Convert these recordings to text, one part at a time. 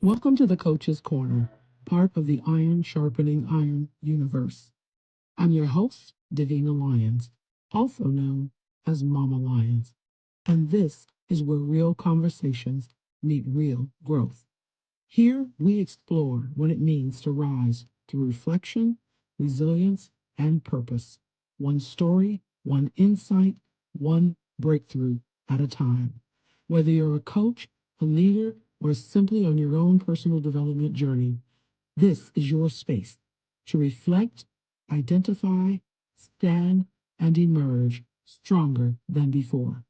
Welcome to the Coach's Corner, part of the Iron Sharpening Iron universe. I'm your host, Davina Lyons, also known as Mama Lyons, and this is where real conversations meet real growth. Here we explore what it means to rise through reflection, resilience, and purpose. One story, one insight, one breakthrough at a time. Whether you're a coach, a leader, or simply on your own personal development journey, this is your space to reflect, identify, stand, and emerge stronger than before.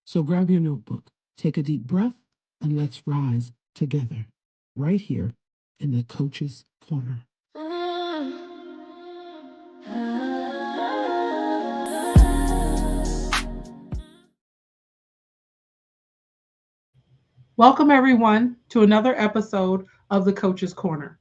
So grab your notebook, take a deep breath, and let's rise together right here in the Coach's Corner. Welcome, everyone, to another episode of the Coach's Corner,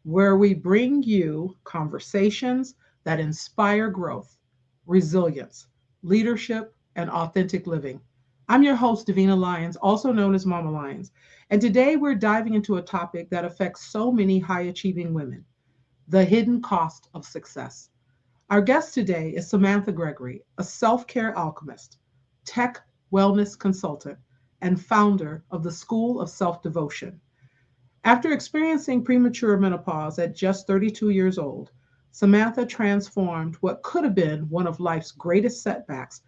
where we bring you conversations that inspire growth, resilience, leadership, and authentic living. I'm your host, Davina Lyons, also known as Mama Lyons, and today we're diving into a topic that affects so many high achieving women: the hidden cost of success. Our guest today is Samantha Gregory, a self care alchemist, tech wellness consultant, and founder of the School of Self Devotion. After experiencing premature menopause at just 32 years old, Samantha transformed what could have been one of life's greatest setbacks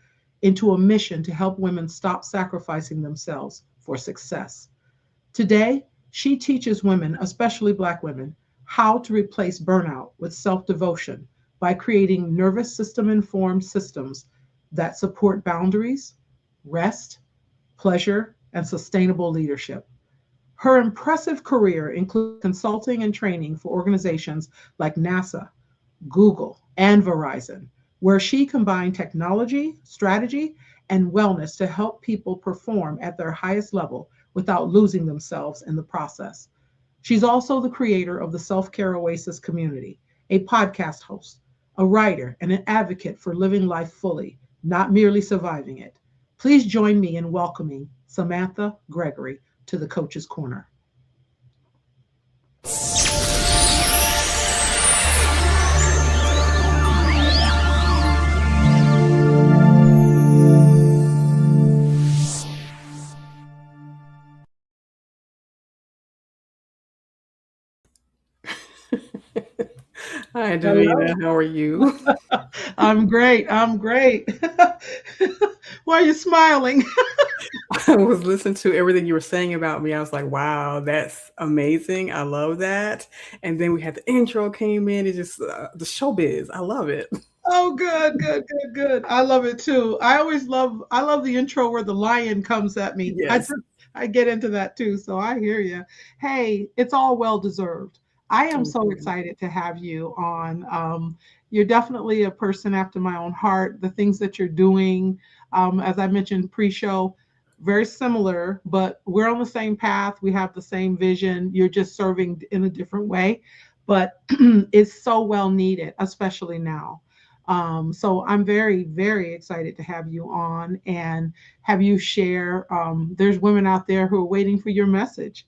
into a mission to help women stop sacrificing themselves for success. Today, she teaches women, especially Black women, how to replace burnout with self devotion by creating nervous system informed systems that support boundaries, rest, pleasure, and sustainable leadership. Her impressive career includes consulting and training for organizations like NASA, Google, and Verizon, where she combined technology, strategy, and wellness to help people perform at their highest level without losing themselves in the process. She's also the creator of the Self Care Oasis community, a podcast host, a writer, and an advocate for living life fully, not merely surviving it. Please join me in welcoming Samantha Gregory to the Coach's Corner. Hi, Hello. Davina. How are you? I'm great. I'm great. Why are you smiling? I was listening to everything you were saying about me. I was like, wow, that's amazing. I love that. And then we had the intro came in. It's just the showbiz. I love it. Oh, good, good, good, good. I love it too. I love the intro where the lion comes at me. Yes. I get into that too. So I hear you. Hey, it's all well deserved. I am Thank so you. excited to have you on. You're definitely a person after my own heart. The things that you're doing, as I mentioned pre-show, very similar, but we're on the same path. We have the same vision. You're just serving in a different way, but it's so well needed, especially now. So I'm very, very excited to have you on and have you share. There's women out there who are waiting for your message.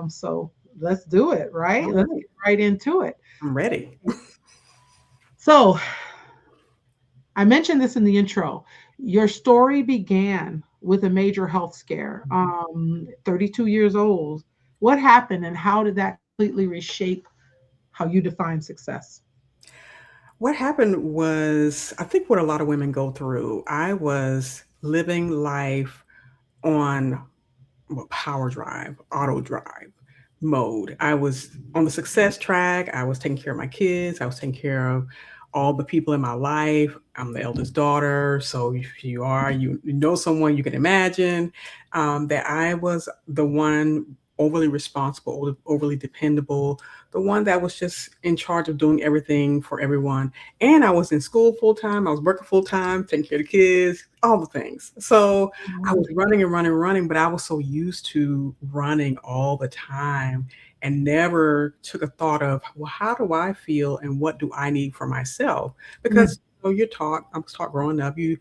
So let's do it, right? All Let's right. get right into it. I'm ready. So I mentioned this in the intro. Your story began with a major health scare, 32 years old. What happened and how did that completely reshape how you define success? What happened was, I think what a lot of women go through, I was living life on power drive, auto drive mode. I was on the success track. I was taking care of my kids. I was taking care of all the people in my life. I'm the eldest daughter. So if you know someone, you can imagine that I was the one overly responsible, overly dependable, the one that was just in charge of doing everything for everyone. And I was in school full time. I was working full time, taking care of the kids, all the things. So I was running and running and running, but I was so used to running all the time and never took a thought of, well, how do I feel and what do I need for myself? Mm, Because you're taught, I was taught growing up, you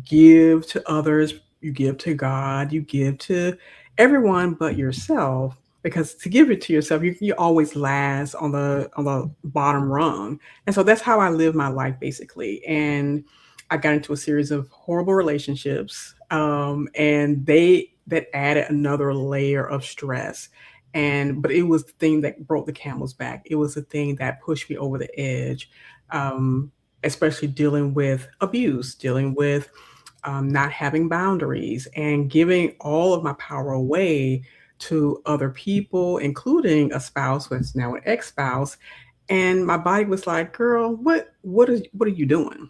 give to others, you give to God, you give to everyone but yourself. because to give it to yourself, you always last on the bottom rung. And so that's how I live my life basically. And I got into a series of horrible relationships, and they that added another layer of stress. And but it was the thing that broke the camel's back. It was the thing that pushed me over the edge, um, especially dealing with abuse, dealing with not having boundaries, and giving all of my power away to other people, including a spouse who's now an ex-spouse. And my body was like, "Girl, what are you doing?"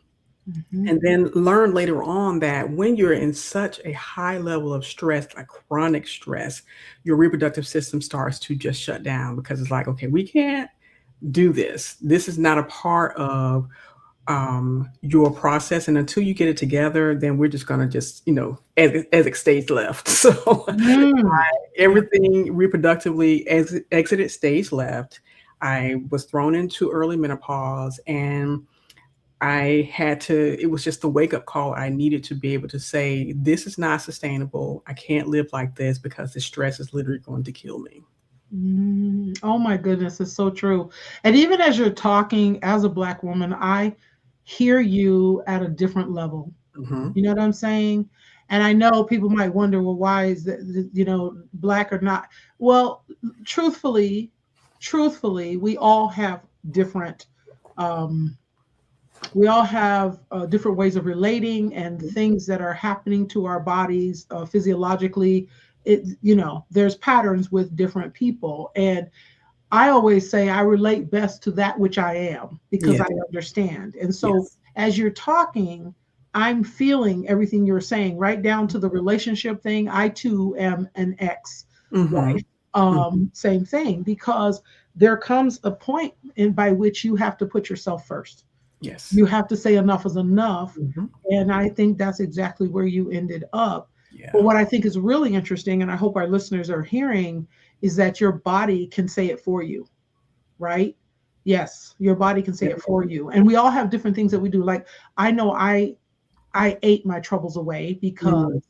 Mhm. And then learn later on that when you're in such a high level of stress, like chronic stress, your reproductive system starts to just shut down because it's like, okay, we can't do this. This is not a part of your process, and until you get it together, then we're just gonna just, as it stays left. So Mm. Yeah. everything reproductively exited stage left. I was thrown into early menopause, and it was just the wake up call I needed to be able to say, this is not sustainable. I can't live like this because the stress is literally going to kill me. Oh my goodness, it's so true. And even as you're talking as a Black woman, I hear you at a different level. Hmm. You know what I'm saying? And I know people might wonder, well, why is that, Black or not? Well, truthfully, truthfully, different, um, we all have different ways of relating and things that are happening to our bodies physiologically. There's patterns with different people, and I always say I relate best to that which I am because Yes, I understand. And so yes. as you're talking, I'm feeling everything you're saying, right down to the relationship thing. I too am an ex Hmm. wife. Hmm. Same thing, because there comes a point by which you have to put yourself first. Yes. You have to say enough is enough. Hmm. And I think that's exactly where you ended up. But Yeah. what I think is really interesting, and I hope our listeners are hearing, is that your body can say it for you, right? Yes, your body can say Yep. it for you. And we all have different things that we do. Like I know I ate my troubles away because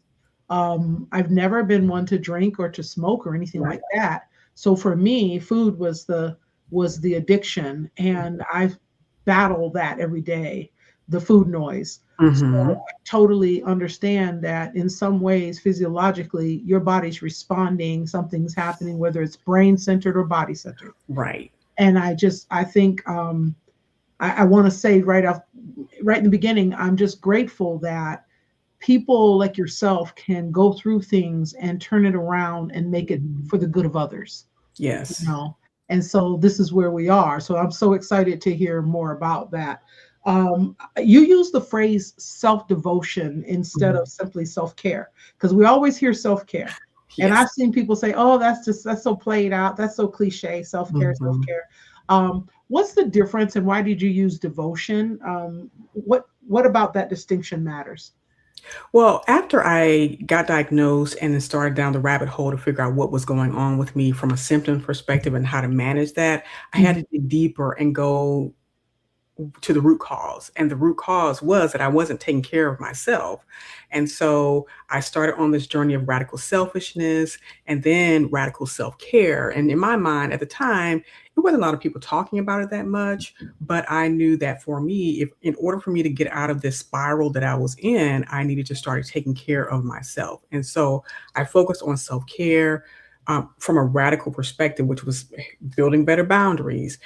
Mm, I've never been one to drink or to smoke or anything right. like that. So for me, food was the addiction, and I've battled that every day, the food noise. So Hmm. I totally understand that in some ways, physiologically, your body's responding, something's happening, whether it's brain centered or body centered. Right. And I think I want to say right in the beginning, I'm just grateful that people like yourself can go through things and turn it around and make it Mhm. for the good of others, you Yes. know. And so this is where we are. So I'm so excited to hear more about that. You use the phrase self devotion instead Mhm. of simply self care, because we always hear self care. And Yes. I've seen people say, oh, that's so played out. That's so cliche, self care, self Mhm. care. What's the difference and why did you use devotion? What about that distinction matters? Well, after I got diagnosed and then started down the rabbit hole to figure out what was going on with me from a symptom perspective and how to manage that, I had Mhm. to dig deeper and go to the root cause. And the root cause was that I wasn't taking care of myself. And so I started on this journey of radical selfishness and then radical self care. And in my mind at the time, it wasn't a lot of people talking about it that much. But I knew that for me, if in order for me to get out of this spiral that I was in, I needed to start taking care of myself. And so I focused on self care. From a radical perspective, which was building better boundaries,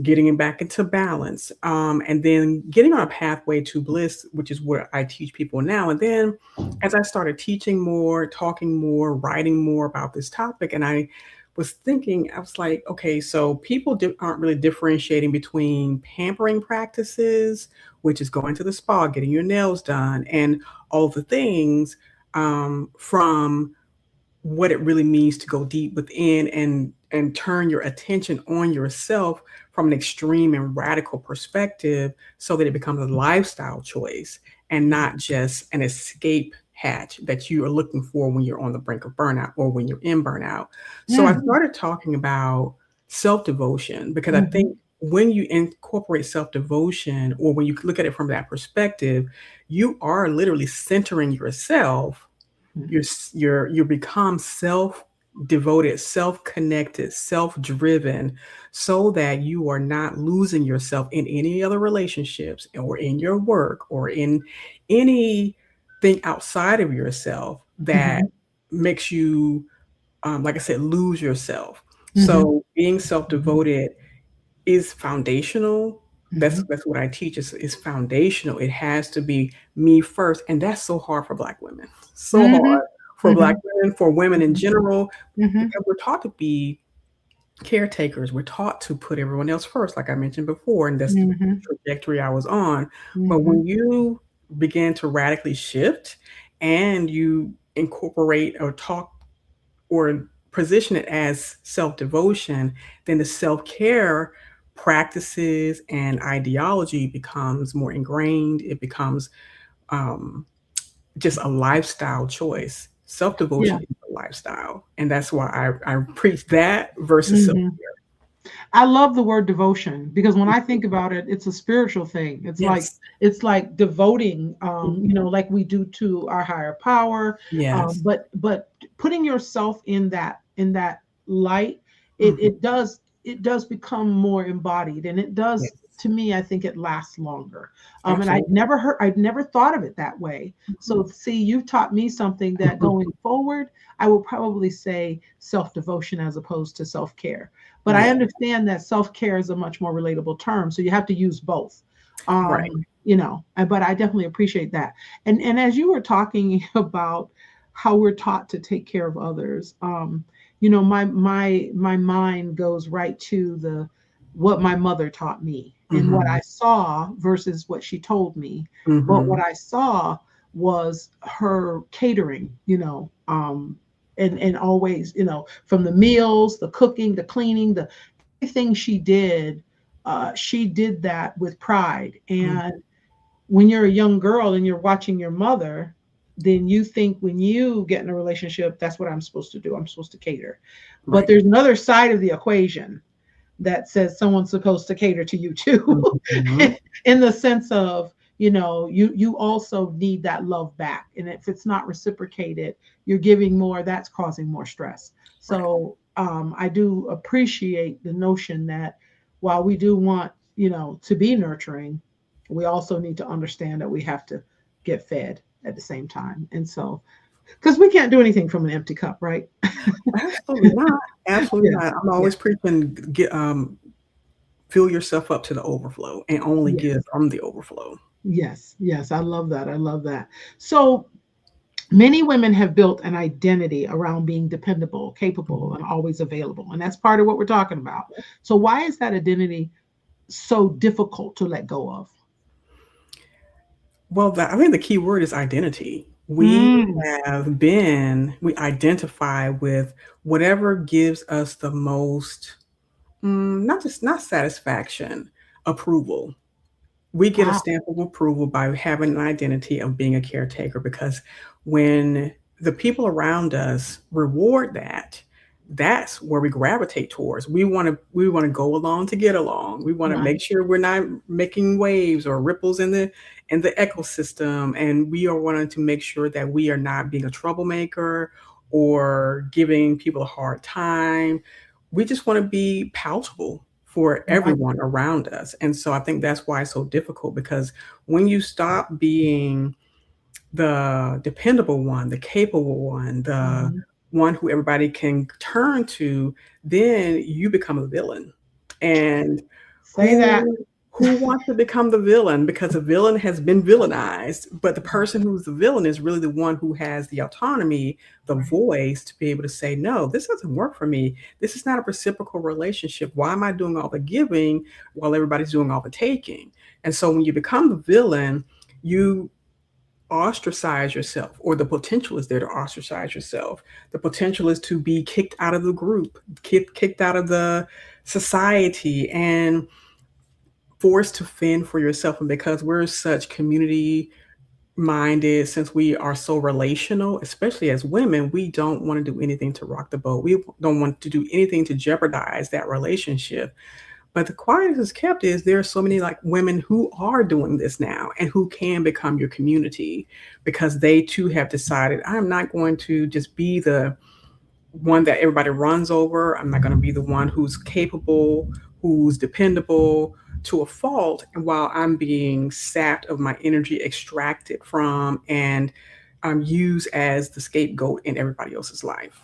getting it back into balance, and then getting on a pathway to bliss, which is what I teach people now. And then as I started teaching more, talking more, writing more about this topic, and I was thinking, I was like, okay, so people aren't really differentiating between pampering practices, which is going to the spa, getting your nails done, and all the things, from what it really means to go deep within and turn your attention on yourself from an extreme and radical perspective so that it becomes a lifestyle choice and not just an escape hatch that you are looking for when you're on the brink of burnout or when you're in burnout. So I Mm, started talking about self-devotion because I mhm, think when you incorporate self-devotion or when you look at it from that perspective, you are literally centering yourself. mhm, You become self. devoted, self-connected, self-driven, so that you are not losing yourself in any other relationships or in your work or in anything outside of yourself that Mhm. makes you, like I said, lose yourself. Mhm. So being Mhm. self-devoted is foundational. That's Mhm. that's what I teach. Is foundational. It has to be me first, and that's so hard for Black women. So Mhm. hard for Black Mhm. women, for women in Mhm. general, Mhm. because we're taught to be caretakers. We're taught to put everyone else first, like I mentioned before, and that's the Mhm. trajectory I was on. But Mhm. when you begin to radically shift and you incorporate or talk or position it as self devotion, then the self care practices and ideology becomes more ingrained. It becomes um, just a lifestyle choice. Self Yeah. devotion is a lifestyle. And that's why I preach that versus self Mhm. care. I love the word devotion because when I think about it, it's a spiritual thing. Yes. It's like devoting, Mhm. like we do to our higher power. Yes. But putting yourself in that light, it Mhm. it does it does become more embodied, and it does. Yes. To me, I think it lasts longer. And Absolutely. I'd never thought of it that way. So Mhm. see, you've taught me something that going forward, I will probably say self devotion as opposed to self care, but I Yeah. understand that self-care is a much more relatable term, so you have to use both. Right. But I definitely appreciate that. And as you were talking about how we're taught to take care of others, my mind goes right to the what my mother taught me and what I Mhm. saw versus what she told me. But what Mhm. I saw was her catering, and always, from the meals, the cooking, the cleaning, the everything she did that with pride. Mhm. And when you're a young girl and you're watching your mother, then you think when you get in a relationship, that's what I'm supposed to do. I'm supposed to cater. But Right. there's another side of the equation that says someone's supposed to cater to you too, Mhm. in the sense of, you also need that love back, and if it's not reciprocated, you're giving more, that's causing more stress. Right. So I do appreciate the notion that while we do want, to be nurturing, we also need to understand that we have to get fed at the same time. And so, because we can't do anything from an empty cup, right? Absolutely not. Absolutely Yeah, not. I'm yeah, always preaching fill yourself up to the overflow and only yes, give from the overflow. yes, yes. I love that. I love that. So many women have built an identity around being dependable, capable, Mhm. and always available. And that's part of what we're talking about. So, why is that identity so difficult to let go of? Well, I think the key word is identity. Mm. We identify with whatever gives us the most, not satisfaction, approval. We get a Wow. stamp of approval by having an identity of being a caretaker, because when the people around us reward that, that's where we gravitate towards. We want to go along to get along. We want to Right. make sure we're not making waves or ripples in the ecosystem, and we are wanting to make sure that we are not being a troublemaker or giving people a hard time. We just want to be palatable for Right. everyone around us. And so I think that's why it's so difficult, because when you stop being the dependable one, the capable one, the Mhm. one who everybody can turn to, then you become a villain. And Say that. who wants to become the villain? Because a villain has been villainized, but the person who's the villain is really the one who has the autonomy, the Right. voice to be able to say, no, this doesn't work for me. This is not a reciprocal relationship. Why am I doing all the giving while everybody's doing all the taking? And so when you become the villain, you ostracize yourself, or the potential is there to ostracize yourself. The potential is to be kicked out of the group, kicked out of the society, and forced to fend for yourself. And because we're such community minded, since we are so relational, especially as women, we don't want to do anything to rock the boat. We don't want to do anything to jeopardize that relationship. But the quietest is kept is there are so many like women who are doing this now and who can become your community, because they too have decided, I'm not going to just be one that everybody runs over. I'm not going to be the one who's capable, who's dependable to a fault. And while I'm being sapped of my energy, extracted from, and I'm used as the scapegoat in everybody else's life.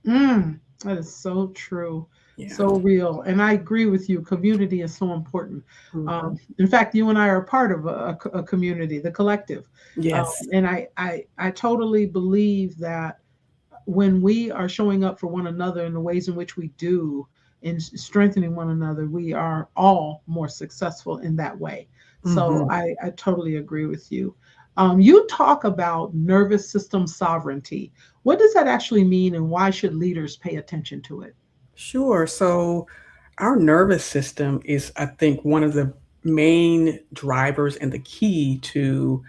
Mm, that is so true, Yeah. so real. And I agree with you. Community is so important. Hmm. In fact, you and I are part of a community, the collective. Yes. And I totally believe that when we are showing up for one another in the ways in which we do, in strengthening one another, we are all more successful in that way. So Hmm. I totally agree with you. You talk about nervous system sovereignty. What does that actually mean, and why should leaders pay attention to it? Sure. So, our nervous system is, I think, one of the main drivers and the key to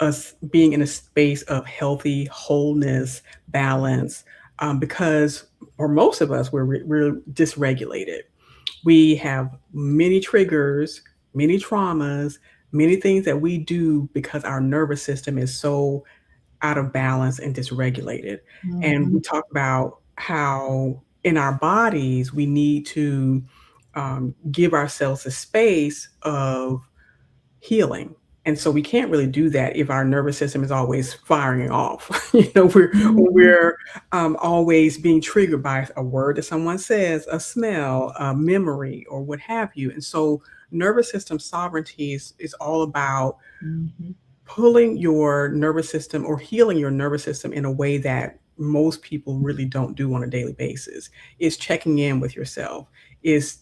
us being in a space of healthy wholeness, balance, because for most of us, we're dysregulated. We have many triggers, many traumas, many things that we do because our nervous system is so out of balance and dysregulated. And we Mhm, talk about how in our bodies we need to give ourselves a space of healing. And so we can't really do that if our nervous system is always firing off. mhm, We're always being triggered by a word that someone says, a smell, a memory, or what have you. And so nervous system sovereignty is all about mhm, pulling your nervous system or healing your nervous system in a way that most people really don't do on a daily basis. Is checking in with yourself, is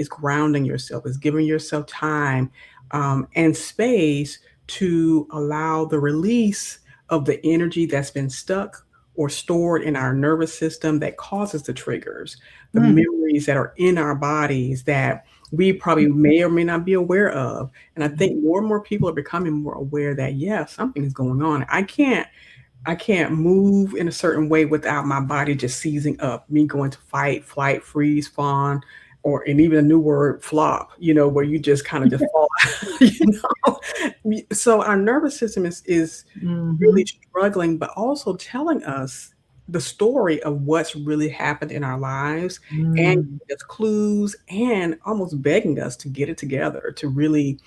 grounding yourself, is giving yourself time and space to allow the release of the energy that's been stuck or stored in our nervous system that causes the triggers, the mm, memories that are in our bodies that we probably may or may not be aware of. And I think more and more people are becoming more aware that, yeah, something is going on. I can't move in a certain way without my body just seizing up, me going to fight, flight, freeze, fawn, or and even a new word, flop, where you just kind of default, So our nervous system is really mhm, struggling, but also telling us the story of what's really happened in our lives and mm, giving us clues and almost begging us to get it together to really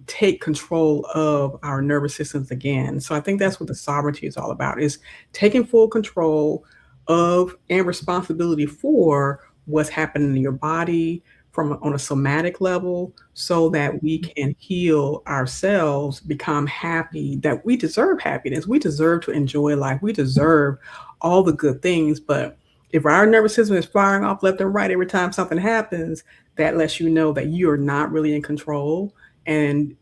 take control of our nervous systems again. So I think that's what the sovereignty is all about, is taking full control of and responsibility for what's happening in your body from on a somatic level so that we can heal ourselves, become happy, that we deserve happiness. We deserve to enjoy life. We deserve all the good things. But if our nervous system is firing off left and right every time something happens, that lets you know that you are not really in control. And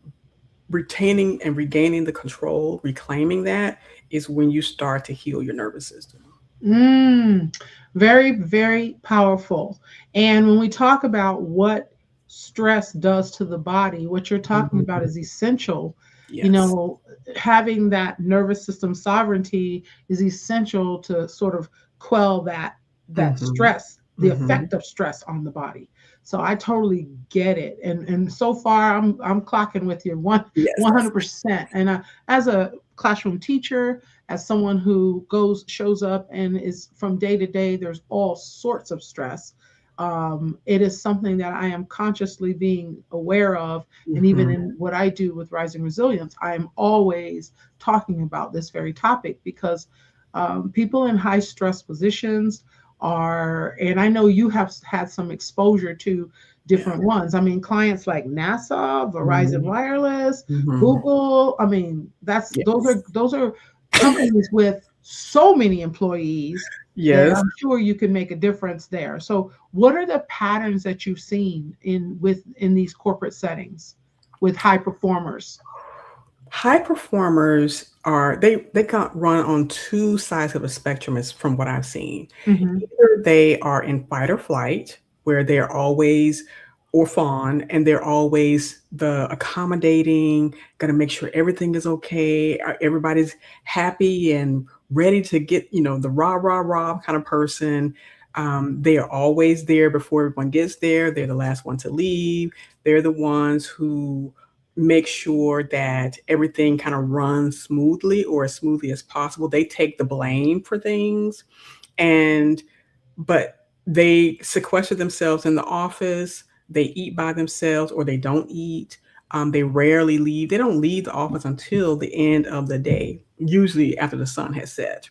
retaining and regaining the control, reclaiming that is when you start to heal your nervous system. mm. Very, very powerful. And when we talk about what stress does to the body, what you're talking about Mhm. is essential. You Yes. know, having that nervous system sovereignty is essential to sort of quell that Mhm. stress, the Mhm. effect of stress on the body. So I totally get it. And so far I'm clocking with you Yes. 100%. And as a classroom teacher, as someone who goes shows up and is from day to day, there's all sorts of stress. It is something that I am consciously being aware of. And even Mhm. in what I do with Rising Resilience, I am always talking about this very topic because people in high stress positions are, and I know you have had some exposure to Yeah. different ones. I mean, clients like NASA, Verizon Mhm. Wireless, Mhm. Google. I mean, that's Yes. those are companies with so many employees that Yes. I'm sure you can make a difference there. So, what are the patterns that you've seen in these corporate settings with high performers? High performers are they got run on two sides of a spectrum as from what I've seen. Hmm. Either they are in fight or flight, where they're always or fawn, and they're always the accommodating, gonna make sure everything is okay, everybody's happy and ready to get, the rah, rah, rah kind of person. They are always there before everyone gets there. They're the last one to leave. They're the ones who make sure that everything kind of runs smoothly or as smoothly as possible. They take the blame for things And but they sequester themselves in the office. They eat by themselves or they don't eat. They rarely leave. They don't leave the office until the end of the day, usually after the sun has set.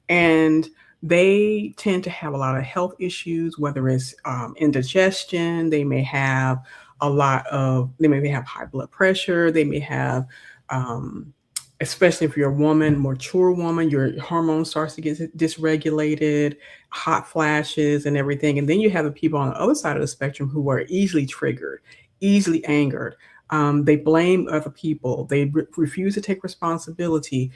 And they tend to have a lot of health issues, whether it's indigestion. They may have high blood pressure. They may have um, especially if you're a woman, mature woman, your hormones starts to get dysregulated, hot flashes and everything. And then you have the people on the other side of the spectrum who are easily triggered, easily angered. They blame other people. They refuse to take responsibility.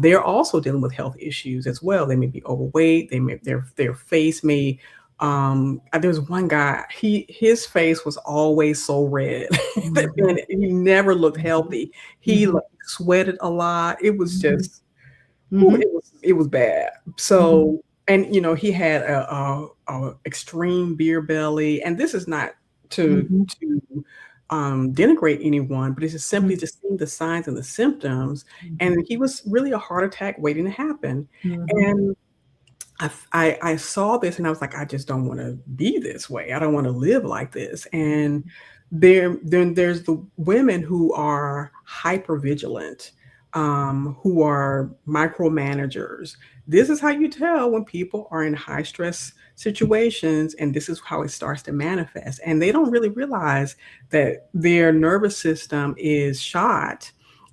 They're also dealing with health issues as well. They may be overweight. Their face may. There was one guy. His face was always so red, Mhm. and he never looked Mhm. healthy. He Mhm. like sweated a lot. It was Mhm. just, ooh, Mhm. it was bad. Mhm. So, and he had a extreme beer belly, and this is not Mhm. to denigrate anyone, but it's just simply Mhm. just seeing the signs and the symptoms. Mhm. And he was really a heart attack waiting to happen. Mhm. And I saw this and I was like, I just don't want to be this way. I don't want to live like this. And then there's the women who are hyper vigilant, who are micromanagers. This is how you tell when people are in high stress situations, and this is how it starts to manifest. And they don't really realize that their nervous system is shot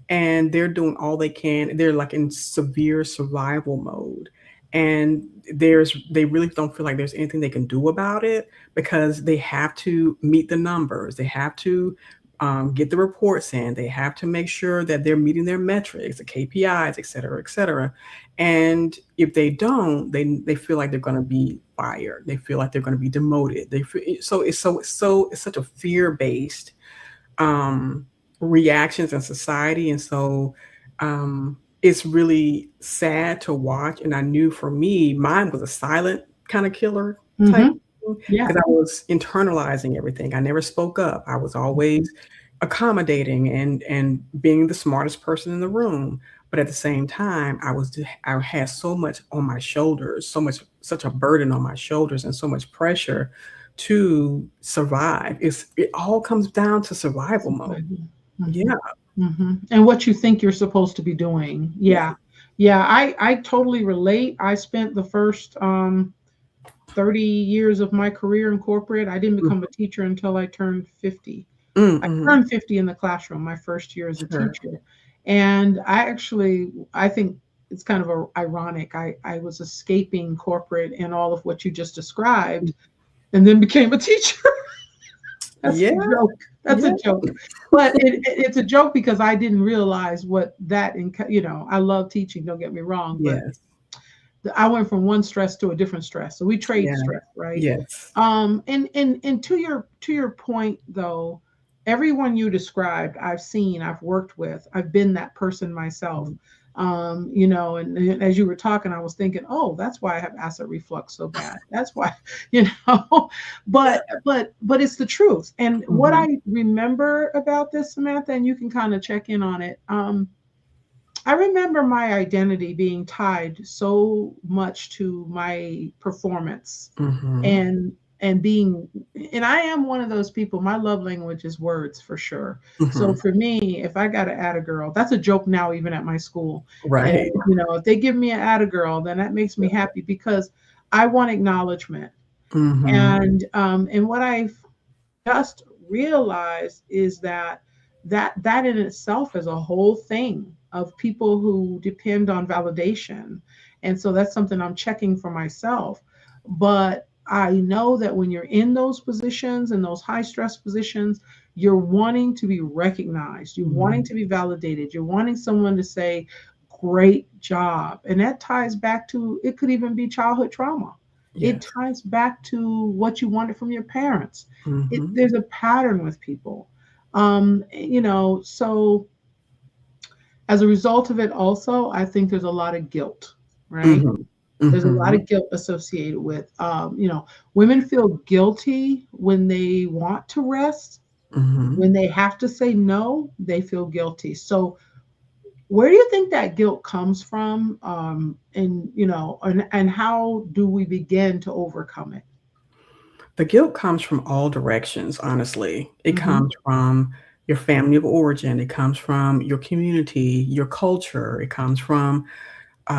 and they're doing all they can. They're like in severe survival mode, and they really don't feel like there's anything they can do about it because they have to meet the numbers. They have to get the reports in. They have to make sure that they're meeting their metrics, the KPIs, et cetera, et cetera. And if they don't, they feel like they're going to be fired. They feel like they're going to be demoted. It's such a fear based um, reactions in society. And so it's really sad to watch. And I knew for me, mine was a silent kind of killer type Mhm. Yeah. because I was internalizing everything. I never spoke up. I was always accommodating and being the smartest person in the room. But at the same time, I had so much on my shoulders, such a burden on my shoulders, and so much pressure to survive. It all comes down to survival mode. Mhm. Yeah, Mhm. And what you think you're supposed to be doing. yeah. Yeah. Yeah, I totally relate. I spent the first 30 years of my career in corporate. I didn't become a teacher until I turned 50. I Mm-hmm. turned 50 in the classroom my first year as a Sure. teacher. And I think it's kind of ironic. I was escaping corporate and all of what you just described and then became a teacher. That's Yeah, a joke. That's a yeah, joke. But it's a joke because I didn't realize what I love teaching, don't get me wrong, but yes, I went from one stress to a different stress. So we trade yeah, stress, right? yes. And to your point though, everyone you described, I've seen, I've worked with, I've been that person myself. And as you were talking, I was thinking, oh, that's why I have acid reflux so bad. That's why, you know, but it's the truth. And what Mhm. I remember about this, Samantha, and you can kind of check in on it. I remember my identity being tied so much to my performance Mhm. and and being and I am one of those people, my love language is words for sure. So Mhm. for me, if I got to add a girl, that's a joke now even at my school. And Right. if they give me an add a girl, then that makes me happy because I want acknowledgement. Mhm. And what I've just realize is that in itself is a whole thing of people who depend on validation. And so that's something I'm checking for myself. But I know that when you're in those positions, in those high stress positions, you're wanting to be recognized, you're wanting Mhm. to be validated, you're wanting someone to say great job. And that ties back to, it could even be childhood trauma. It Yes. ties back to what you wanted from your parents. Mhm. There's a pattern with people. So as a result of it, also, I think there's a lot of guilt, right? Mhm. There's a lot Mhm. of guilt associated with, women feel guilty when they want to rest. Mhm. When they have to say no, they feel guilty. So Where do you think that guilt comes from? And and how do we begin to overcome it? The guilt comes from all directions, honestly. It Mm-hmm. comes from your family of origin, it comes from your community, your culture, it comes from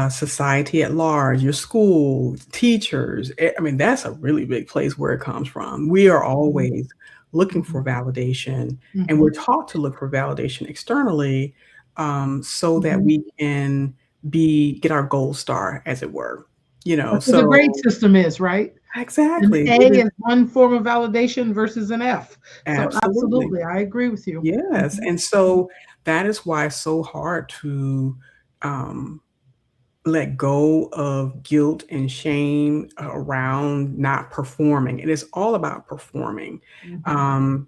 society at large, your school, teachers. I mean, that's a really big place where it comes from. We are always looking Mm-hmm. for validation, and Mm-hmm. we're taught to look for validation externally, so that Mm-hmm. we can get our gold star, as it were. That's what the grade So system is, right? An exactly, A it is is one form of validation versus an F. So absolutely. absolutely, I agree with you. Yes, Mhm. and so that is why it's so hard to, um, let go of guilt and shame around not performing. It is all about performing. Mhm. Um,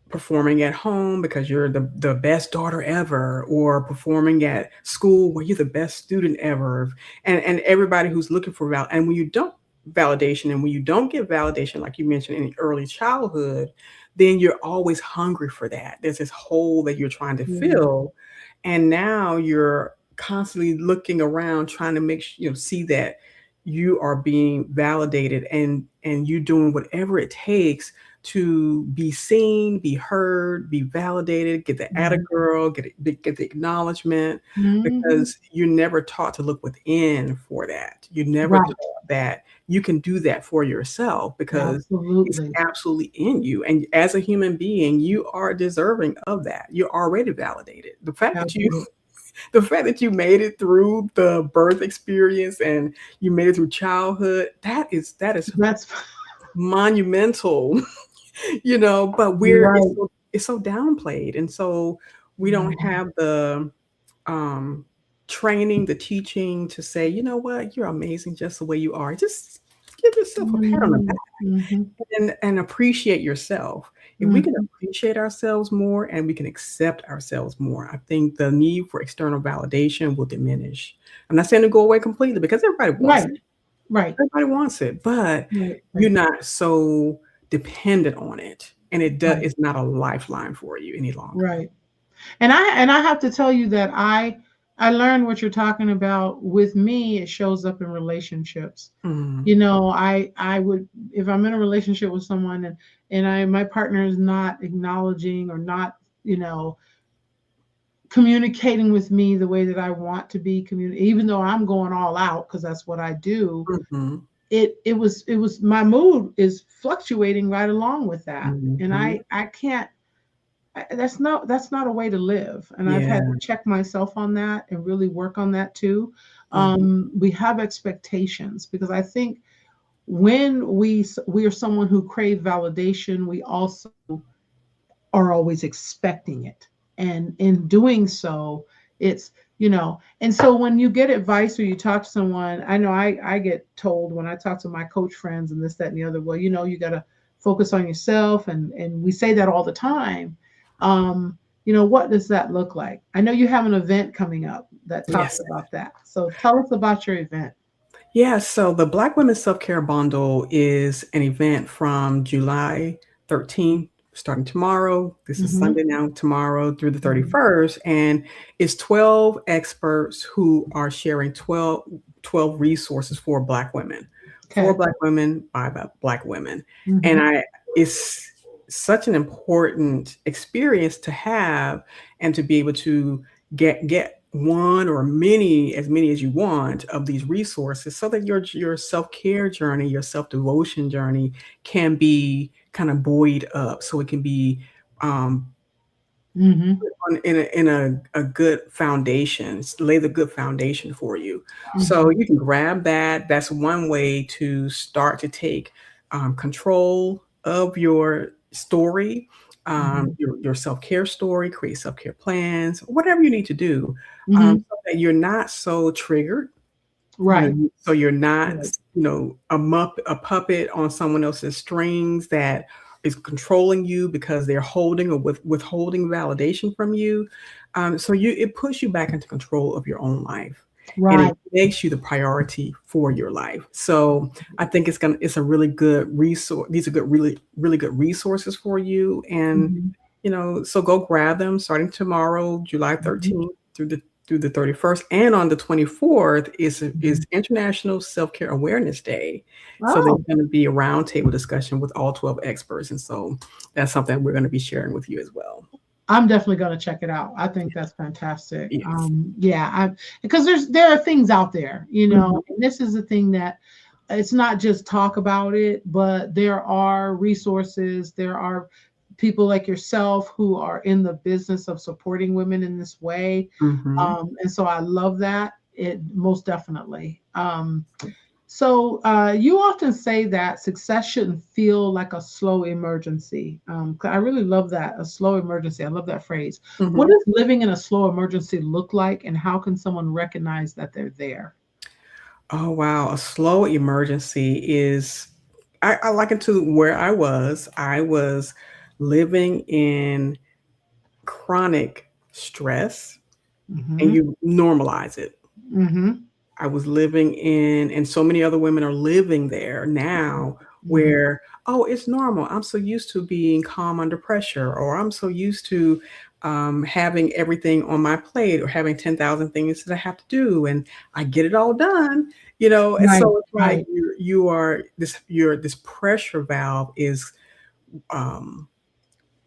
Performing at home because you're the best daughter ever, or performing at school where you're the best student ever, and everybody who's looking for and when you don't validation, and when you don't get validation, like you mentioned, in early childhood, then you're always hungry for that. There's this hole that you're trying to Yeah. fill, and now you're constantly looking around trying to see that you are being validated, and you doing whatever it takes to be seen, be heard, be validated, get the atta Mhm. girl, get the acknowledgement, Mhm. because you're never taught to look within for that. You're never Right. taught that you can do that for yourself, because it's Absolutely. absolutely in you. And as a human being, you are deserving of that. You're already validated. Absolutely. The fact that you made it through the birth experience and you made it through childhood, that is That's monumental. But you're we're right. it's so downplayed, and so we don't Mhm. have the um training, the teaching to say, you know what, you're amazing just the way you are. Just give yourself a pat on the back, Mhm. Mhm. and appreciate yourself. If we can Mhm. appreciate ourselves more and we can accept ourselves more, I think the need for external validation will diminish. I'm not saying to go away completely, because everybody wants Right. it. Right. Everybody wants it, but Right. you're Right. not so dependent on it, and Right. it's not a lifeline for you any longer. Right. And I have to tell you that I learned what you're talking about. With me, it shows up in relationships. Mhm, I would, if I'm in a relationship with someone, and I my partner is not acknowledging or not, you know, communicating with me the way that I want to be communicating, even though I'm going all out because that's what I do. mhm, It was my mood is fluctuating right along with that, and mhm. I can't. That's not a way to live, and I've had to Yeah, check myself on that and really work on that too. mhm, We have expectations because I think when we are someone who crave validation, we also are always expecting it. And in doing so, it's, and so when you get advice or you talk to someone, I know I get told when I talk to my coach friends and this, that, and the other, well, you got to focus on yourself. And we say that all the time. What does that look like? I know you have an event coming up that talks yes. about that. So tell us about your event. Yeah, so the Black Women's Self-Care Bundle is an event from July 13th, starting tomorrow. This is Mm-hmm. Sunday now, tomorrow through the Mm-hmm. 31st. And it's 12 experts who are sharing twelve resources for Okay. Black women by Black women. Mm-hmm. And it's such an important experience to have, and to be able to get one or as many as you want of these resources, so that your self-care journey, your self-devotion journey can be kind of buoyed up, so it can be um, Mm-hmm. in a good foundation, lay the good foundation for you. So Mm-hmm. you can grab that. That's one way to start to take control of your story, Mm-hmm. your self care story, create self care plans, whatever you need to do, Mm-hmm. so that you're not so triggered. Right. So you're not, Right. a puppet on someone else's strings that is controlling you because they're holding or withholding validation from you. So it puts you back into control of your own life, and it Right. makes you the priority for your life. So I think it's a really good resource. These are really good resources for you, and Mhm, so go grab them starting tomorrow, July mhm, 13th through the through the 31st, and on the 24th is Mhm. International Self-Care Awareness Day. So there's Oh, gonna be a roundtable discussion with all 12 experts, and so that's something we're gonna be sharing with you as well. I'm definitely going to check it out. I think that's fantastic. Yes. Yeah, because there are things out there, Mhm, and this is the thing that it's not just talk about it, but there are resources. There are people like yourself who are in the business of supporting women in this way, mhm. and so I love that. It most definitely. So you often say that success shouldn't feel like a slow emergency. I really love that, a slow emergency. I love that phrase. What Mhm. does living in a slow emergency look like, and how can someone recognize that they're there? Oh, wow, a slow emergency is I liken to where I was. I was living in chronic stress, and Mm-hmm. you normalize it. Mm-hmm. I was living in and so many other women are living there now Mm-hmm. where, "Oh, it's normal. I'm so used to being calm under pressure," or "I'm so used to, having everything on my plate or having 10,000 things that I have to do, and I get it all done," and Right. so it's like Right. you're this pressure valve is, um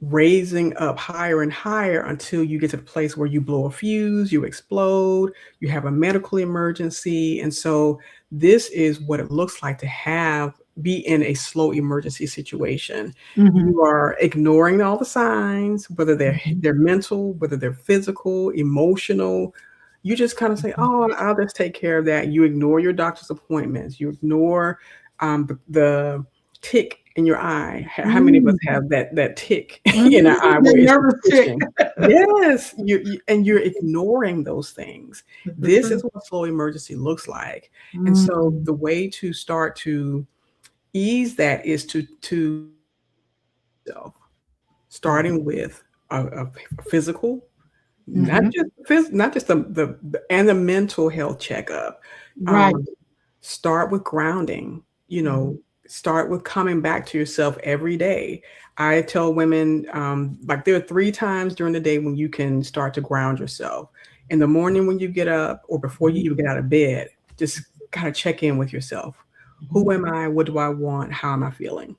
raising up higher and higher until you get to the place where you blow a fuse, you explode, you have a medical emergency. And so this is what it looks like to be in a slow emergency situation. Mm-hmm. You are ignoring all the signs, whether Mm-hmm. they're mental, whether they're physical, emotional. You just kind of say, "Oh, I'll just take care of that." You ignore your doctor's appointments. You ignore the tick in your eye. How many of us Mm-hmm. have that tick in our eye Mm-hmm. The where it's just nervous tick. twitching? Yes, and you're ignoring those things. That's the This is truth. what a slow emergency looks like. And so Mm-hmm. the way to start to ease that is to self, starting with a physical, Mm-hmm. not just the mental health checkup. Right. Um, Start with grounding, Mm-hmm. start with coming back to yourself every day. I tell women, like there are 3 times during the day when you can start to ground yourself. In the morning when you get up or before you even get out of bed, just kind of check in with yourself. Who am I? What do I want? How am I feeling?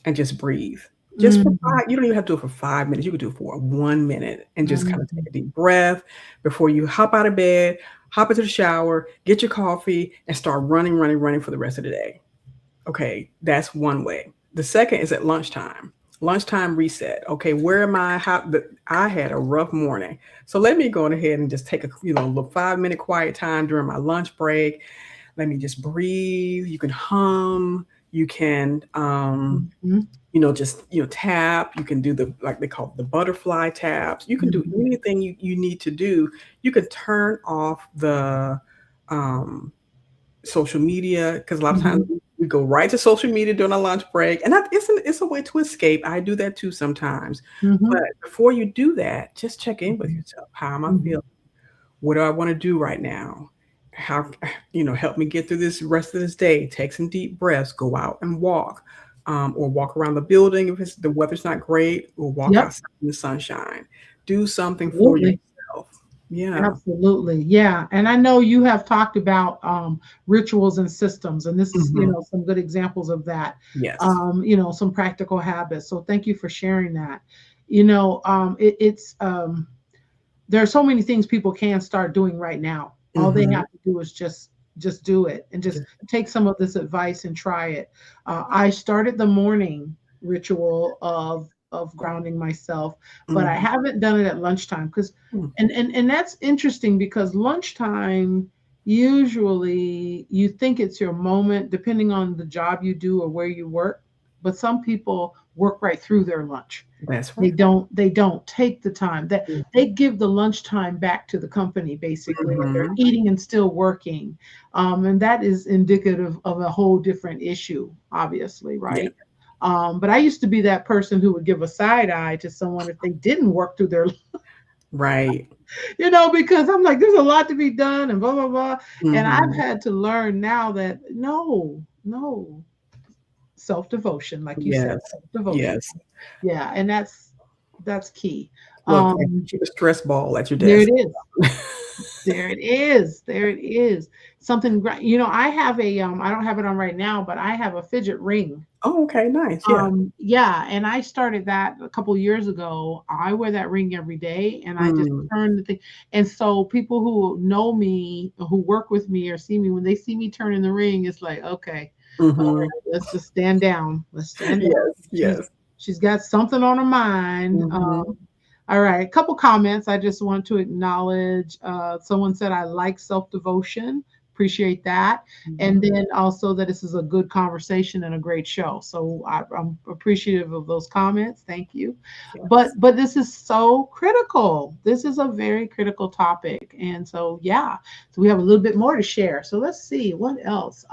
And just breathe. Just for Mm-hmm. 5 you don't even have to do it for 5 minutes, you could do it for 1 minute and just kinda Mm-hmm. take a deep breath before you hop out of bed, hop into the shower, get your coffee, and start running, running, running for the rest of the day. Okay, that's one way. The second is at lunchtime. Lunchtime reset. Okay, where am I? I had a rough morning. So let me go ahead and just take a little 5 minute quiet time during my lunch break. Let me just breathe. You can hum. You can Mm-hmm. just tap. You can do the like they call it the butterfly taps. You can do Mm-hmm. anything you need to do. You can turn off the um, social media because a lot of times Mhm, we go right to social media during our lunch break, and it's a way to escape. I do that too sometimes. But mhm, before you do that, just check in with mhm, yourself. How am I mhm, feeling? What do I want to do right now? How, help me get through this rest of this day. Take some deep breaths, go out and walk, or walk around the building if the weather's not great, or walk yep, outside in the sunshine. Do something for absolutely, yourself. Yeah. absolutely, yeah, and I know you have talked about, rituals and systems, and this is, Hmm. some good examples of that, Yes. some practical habits, so thank you for sharing that. It's, there are so many things people can start doing right now. All they Hmm. have to do is just do it and just take some of this advice and try it. I started the morning ritual of grounding myself, but I Hmm. haven't done it at lunchtime because and that's interesting because lunchtime usually you think it's your moment depending on the job you do or where you work, but some people work right through their lunch. That's They right. don't take the time that they give the lunchtime back to the company basically, and they're Hmm. eating and still working, and that is indicative of a whole different issue, obviously, Yeah. right? But I used to be that person who would give a side eye to someone if they didn't work through their, Right. because I'm like, there's a lot to be done and blah blah blah, and I've Hmm. had to learn now that no, no, self devotion, like you said, Yes. self devotion. Yes. Yeah, and that's key. Look, Um, keep a stress ball at your there it desk. is. There it is. There it is. Something, I have I don't have it on right now, but I have a fidget ring. Oh, okay, nice. Yeah. Yeah, and I started that a couple years ago. I wear that ring every day, and I just Mm, turn the thing. And so people who know me, who work with me, or see me, when they see me turning the ring, it's like, okay, all mhm. right, let's just stand down. Let's stand down. Yes, She's yes. she's got something on her mind. Mhm. All right, a couple comments I just want to acknowledge. Someone said, I like self devotion. Appreciate that. And Mhm. then also that this is a good conversation and a great show. So I'm appreciative of those comments. Thank you. Yes. But this is so critical. This is a very critical topic. And so, yeah, so we have a little bit more to share. So let's see what else.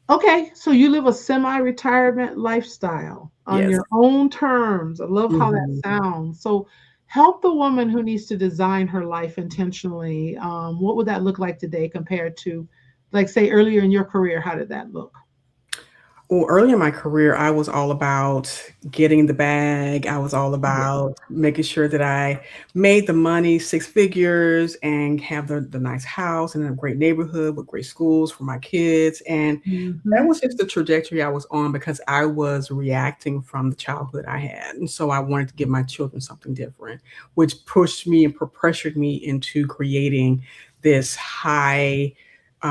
Okay, so you live a semi-retirement lifestyle on Yes. your own terms. I love how that Mhm. sounds. So help the woman who needs to design her life intentionally. What would that look like today compared to, like, say, earlier in your career? How did that look? Well, early in my career, I was all about getting the bag. I was all Yeah. about making sure that I made the money, six figures, and have the nice house and a great neighborhood with great schools for my kids. And that Hmm. was just the trajectory I was on because I was reacting from the childhood I had. And so I wanted to give my children something different, which pushed me and pressured me into creating this high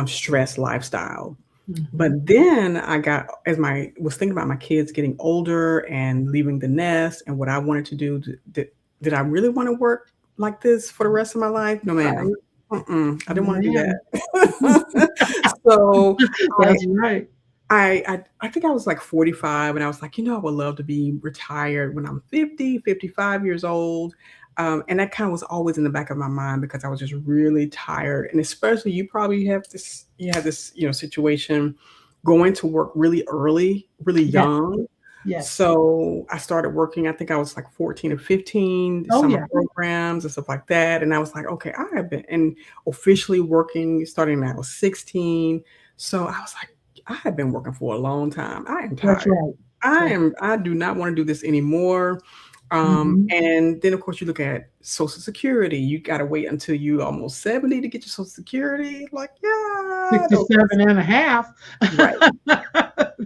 stress lifestyle. Hmm. But then I got as my was thinking about my kids getting older and leaving the nest and what I wanted to do. Did I really want to work like this for the rest of my life? No, ma'am. Right. Mm-mm, I No, didn't want to do ma'am. that. So I That's right. I think I was like 45 and I was like, I would love to be retired when I'm 50, 55 years old. And that kind of was always in the back of my mind because I was just really tired. And especially you have this, situation going to work really early, really Yes. young. Yes. So I started working, I think I was like 14 or 15, Oh, summer yeah. programs and stuff like that. And I was like, okay, I have been and officially working starting when I was 16. So I was like, I have been working for a long time. I am That's tired. right. That's, I do not want to do this anymore. mhm. And then of course you look at Social Security. You got to wait until you almost 70 to get your Social Security. Like, yeah, those 67 and a half. right.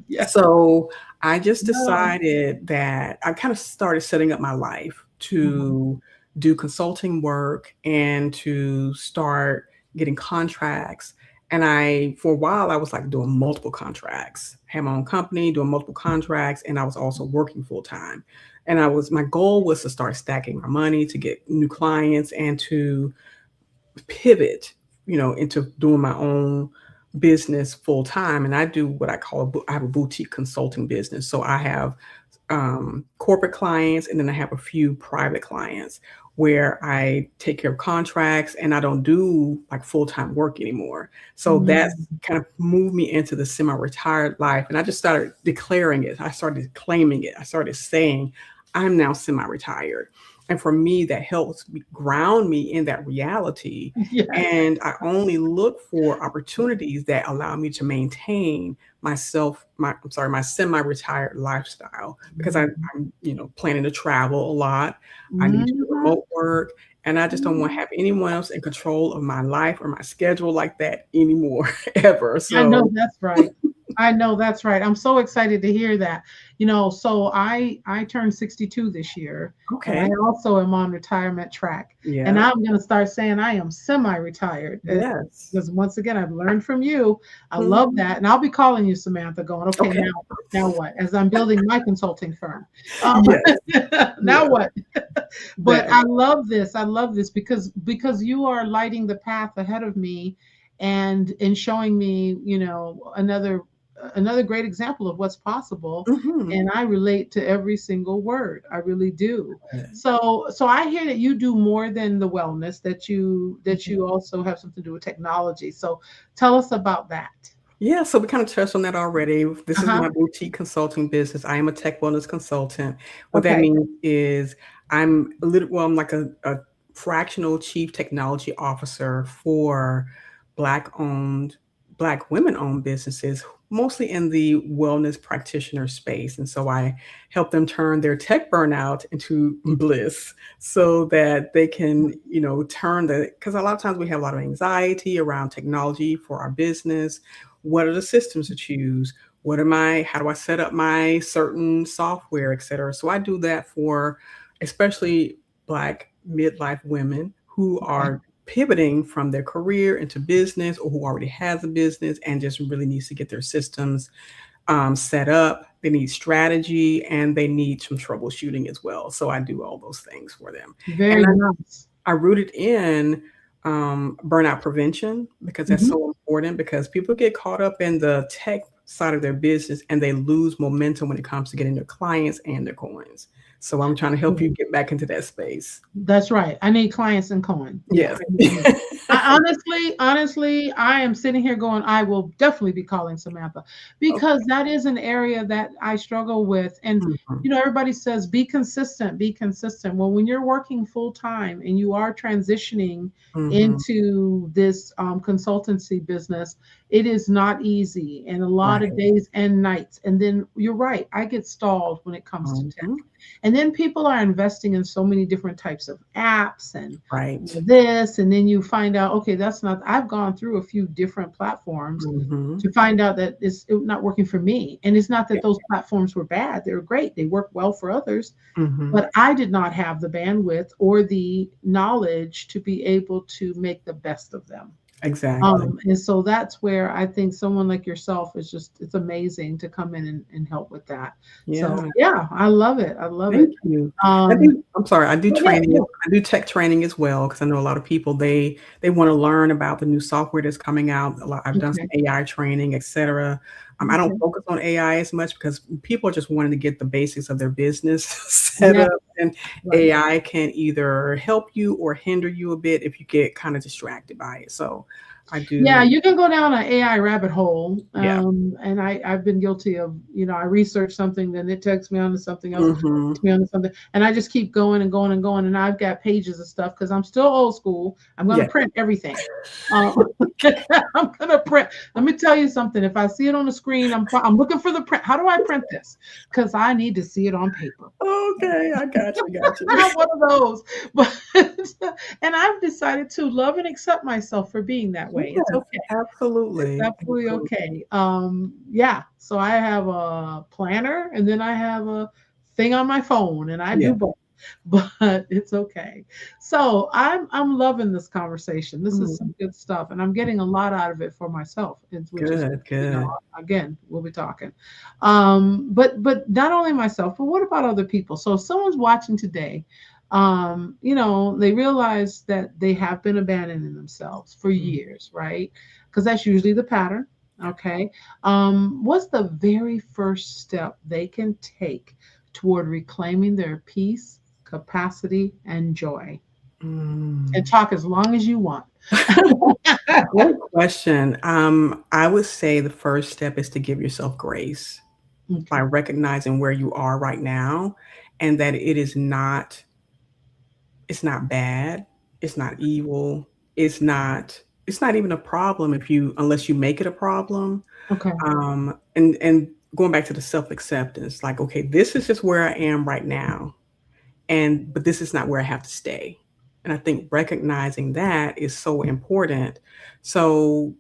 Yeah. So I just No. decided that I kind of started setting up my life Mhm. to do consulting work and to start getting contracts. And for a while, I was like doing multiple contracts, had my own company, doing multiple contracts, and I was also working full time. And my goal was to start stacking my money to get new clients and to pivot, into doing my own business full time. And I do what I call I have a boutique consulting business. So I have corporate clients, and then I have a few private clients where I take care of contracts and I don't do like full time work anymore. So that's Mm. kind of moved me into the semi retired life. And I just started declaring it. I started claiming it. I started saying, I'm now semi retired. And for me, that helps ground me in that reality. Yes. And I only look for opportunities that allow me to maintain my semi-retired lifestyle because Mhm. I'm, planning to travel a lot. I need to do Mhm. remote work, and I just don't want to Mhm. have anyone else in control of my life or my schedule like that anymore, ever. I know So, that's right. I know that's right. I'm so excited to hear that. So I turned 62 this year, and I okay, also am on retirement track. And yeah, I'm going to start saying I am semi-retired, yes, because once again, I've learned from you. I love mhm, that, and I'll be calling you, Samantha, going, okay, okay, now what? As I'm building my consulting firm, yes, now yes, what? But that, I love this. I love this because you are lighting the path ahead of me, and in showing me, another great example of what's possible. mhm. And I relate to every single word. I really do. So I hear that you do more than the wellness, that you also have something to do with technology. So tell us about that. Yeah, so we kind of touched on that already. This is Uh-huh. my boutique consulting business. I am a tech wellness consultant. What that Okay. means is I'm like a fractional chief technology officer for Black owned, Black women owned businesses mostly in the wellness practitioner space. And so I help them turn their tech burnout into bliss so that they can, turn because a lot of times we have a lot of anxiety around technology for our business. What are the systems to choose? How do I set up my certain software, et cetera? So I do that for especially Black midlife women who Okay. are pivoting from their career into business or who already has a business and just really needs to get their systems set up. They need strategy and they need some troubleshooting as well. So I do all those things for them. And Very nice. I rooted in burnout prevention because that's Mhm. so important because people get caught up in the tech side of their business and they lose momentum when it comes to getting their clients and their coins. So I'm trying to help you get back into that space. That's right. I need clients in Cohen. Yeah. Yes. Honestly, I am sitting here going, I will definitely be calling Samantha because Okay. that is an area that I struggle with. And, Mhm. everybody says be consistent, be consistent. Well, when you're working full time and you are transitioning Mhm. into this consultancy business, it is not easy and a lot of Right. days and nights. And then you're right, I get stalled when it comes to tech. Mhm. And then people are investing in so many different types of apps and Right. this, and then you find out, okay, that's not, I've gone through a few different platforms Mhm. to find out that it's not working for me. And it's not that Yeah. those platforms were bad, they were great, they work well for others, Mhm. but I did not have the bandwidth or the knowledge to be able to make the best of them. Exactly. And so that's where I think someone like yourself is just, it's amazing to come in and help with that. So Yeah. yeah, I love it. I love it. Thank you. Um, I'm sorry, I do but yeah, training yeah, I do tech training as well because I know a lot of people, they wanna learn about the new software that's coming out. A lot I've done some okay, AI training, et cetera. I don't okay, focus on AI as much because people are just wanting to get the basics of their business set yeah, up, and right. AI can either help you or hinder you a bit if you get kinda distracted by it. So I Yeah, do. you can go down an AI rabbit hole. Yeah. And I've been guilty of, I research something, then it takes me on to something else, Mhm. takes me on to something, and I just keep going and going and going. And I've got pages of stuff because I'm still old school. I'm going to Yeah. print everything. Um, I'm going to print. Let me tell you something. If I see it on the screen, I'm looking for the print. How do I print this? Because I need to see it on paper. Okay, I got you. I'm one of those. But and I've decided to love and accept myself for being that way. It's Yes, okay. It's absolutely, absolutely absolutely. okay. Yeah. So I have a planner and then I have a thing on my phone and I Yeah. do both. But it's okay. So I'm loving this conversation. This is Mm, some good stuff, and I'm getting a lot out of it for myself, which is, good, you know, good. again, we'll be talking. But not only myself, but what about other people? So if someone's watching today, they realize that they have been abandoning themselves for Mm, years, right? Because that's usually the pattern. yeah. Okay. What's the very first step they can take toward reclaiming their peace, capacity, and joy? And Mm. talk as long as you want. Great question. I would say the first step is to give yourself grace by Okay. recognizing where you are right now and that it's not bad, it's not evil, it's not even a problem if you unless you make it a problem. Okay. And going back to the self-acceptance, like, okay, this is just where I am right now, but this is not where I have to stay. And I think recognizing that is so important. So,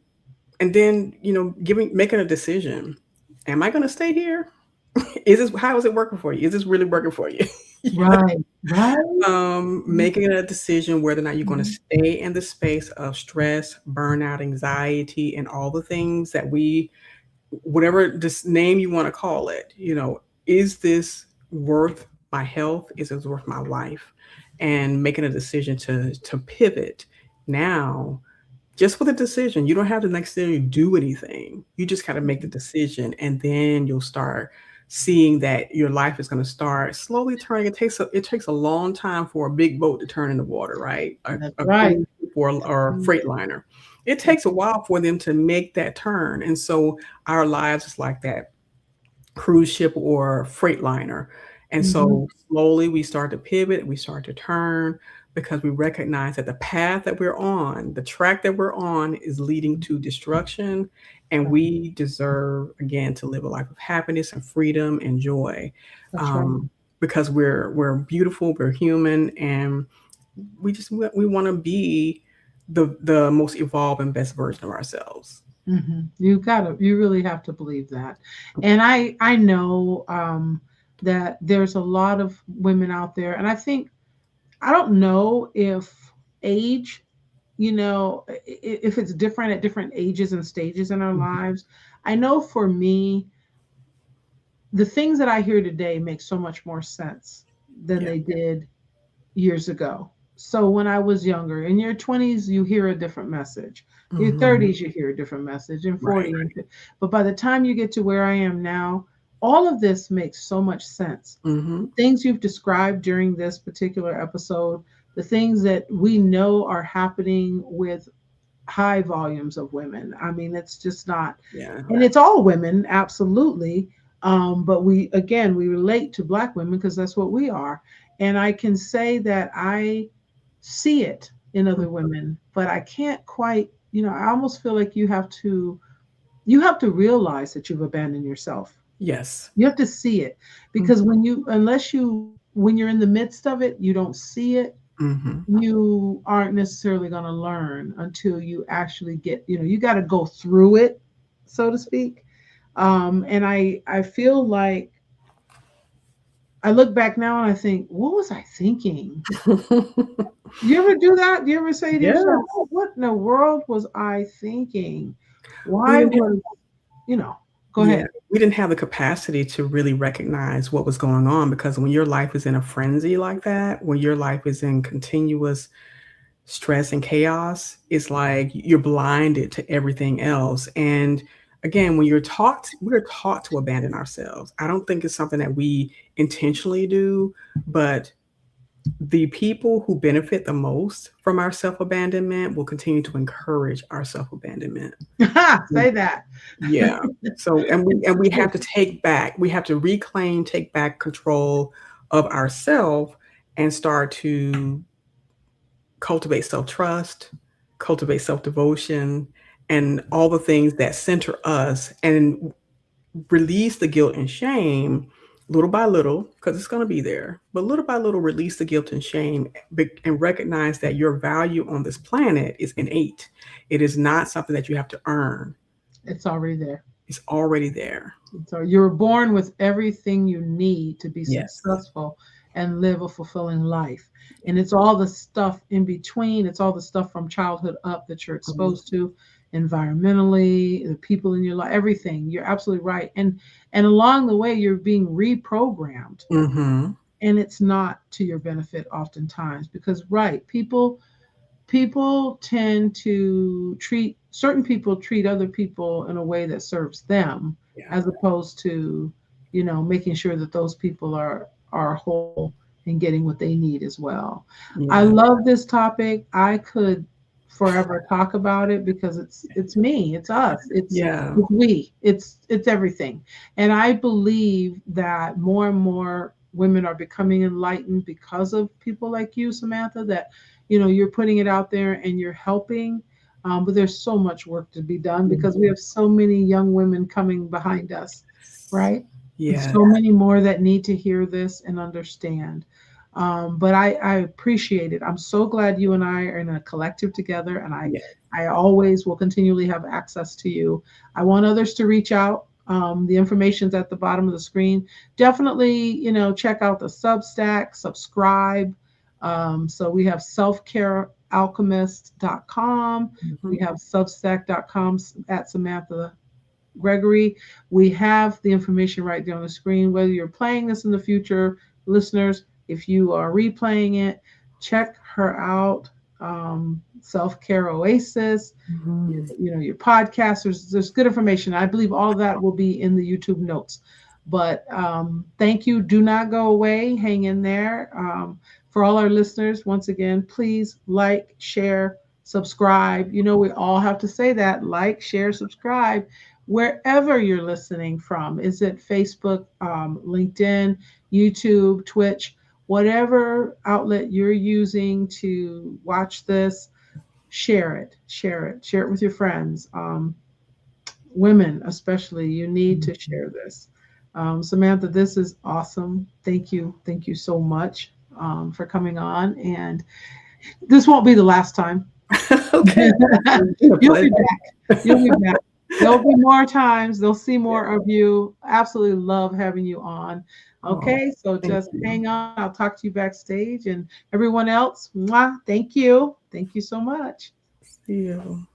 and then, making a decision. Am I going to stay here? How is it working for you? Is this really working for you? Right. Right. Making a decision whether or not you're going to Mhm. stay in the space of stress, burnout, anxiety, and all the things that whatever this name you want to call it, is this worth my health? Is it worth my life? And making a decision to pivot now, just with a decision. You don't have to necessarily do anything. You just got to make the decision, and then you'll start seeing that your life is going to start slowly turning. It takes a long time for a big boat to turn in the water, right? That's A right. cruise ship or a freight liner. It takes a while for them to make that turn, and so our lives is like that cruise ship or freight liner. And Hmm. so slowly we start to pivot, we start to turn because we recognize that the path that we're on, the track that we're on is leading to destruction. And Right. we deserve, again, to live a life of happiness and freedom and joy, That's right. um, because we're beautiful, we're human, and we want to be the most evolved and best version of ourselves. You really have to believe that. And I know that there's a lot of women out there, and I don't know if age, if it's different at different ages and stages in our Mhm. lives. I know for me, the things that I hear today make so much more sense than Yeah. they did years ago. So when I was younger, in your 20s, you hear a different message. Your Hmm. 30s, you hear a different message. In Right. 40, but by the time you get to where I am now, all of this makes so much sense. Hmm. Things you've described during this particular episode, the things that we know are happening with high volumes of women. I mean, it's just not, Yeah. and it's all women, absolutely. But we relate to Black women because that's what we are. And I can say that I see it in other women, but I can't quite, I almost feel like you have to realize that you've abandoned yourself. Yes. You have to see it because when you're in the midst of it, you don't see it. Hmm. You aren't necessarily going to learn until you actually you got to go through it, so to speak. And I feel like I look back now and I think, what was I thinking? You ever do that? Do you ever say to yourself, Yes. oh, what in the world was I thinking? We Why didn't was, you know, go Yeah, ahead. we didn't have the capacity to really recognize what was going on because when your life is in a frenzy like that, when your life is in continuous stress and chaos, it's like you're blinded to everything else. And again, we're taught to abandon ourselves. I don't think it's something that we intentionally do, but the people who benefit the most from our self abandonment will continue to encourage our self abandonment. Say that. Yeah. So and It's we true. have to we have to reclaim, take back control of ourself and start to cultivate self-trust, cultivate self-devotion, and all the things that center us and release the guilt and shame little by little, because it's going to be there, but little by little release the guilt and shame and recognize that your value on this planet is innate. It is not something that you have to earn. It's already there. It's already there. So you're born with everything you need to be Yes. successful and live a fulfilling life. And it's all the stuff in between. It's all the stuff from childhood up that you're Mhm. exposed to environmentally, the people in your life, everything. You're absolutely right. And along the way you're being reprogrammed, Mhm. and it's not to your benefit oftentimes because right, people tend to treat certain people treat other people in a way that serves them Yeah. as opposed to making sure that those people are whole and getting what they need as well. I Yeah. love this topic. I could forever talk about it because it's me, it's us, it's Yeah. it's we, it's everything. And I believe that more and more women are becoming enlightened because of people like you, Samantha, that you're putting it out there and you're helping. But there's so much work to be done because we Mhm. have so many young women coming behind us, right? And Yeah. so many more that need to hear this and understand. But I appreciate it. I'm so glad you and I are in a collective together, and I Yeah. I always will continually have access to you. I want others to reach out. The information's at the bottom of the screen. Definitely, check out the Substack, subscribe. So we have selfcarealchemist.com. We Mhm. have substack.com at Samantha Gregory. We have the information right there on the screen. Whether you're playing this in the future, listeners, if you are replaying it, check her out. Self Care Oasis, Mhm. your podcast. There's good information. I believe all of that will be in the YouTube notes. But thank you. Do not go away. Hang in there. For all our listeners, once again, please like, share, subscribe. We all have to say that: like, share, subscribe. wherever you're listening from. Is it Facebook, LinkedIn, YouTube, Twitch, whatever outlet you're using to watch this? Share it, share it, share it with your friends. Women, especially, you need to share this. Samantha, this is awesome. Thank you. Thank you so much for coming on. And this won't be the last time. Okay. It's been a You'll be pleasure. back. You'll be back. There'll be more times. They'll see more of you. Absolutely love having you on. Oh, Okay, so thank just you. hang on. I'll talk to you backstage. And everyone else, mwah, thank you. Thank you so much. See you.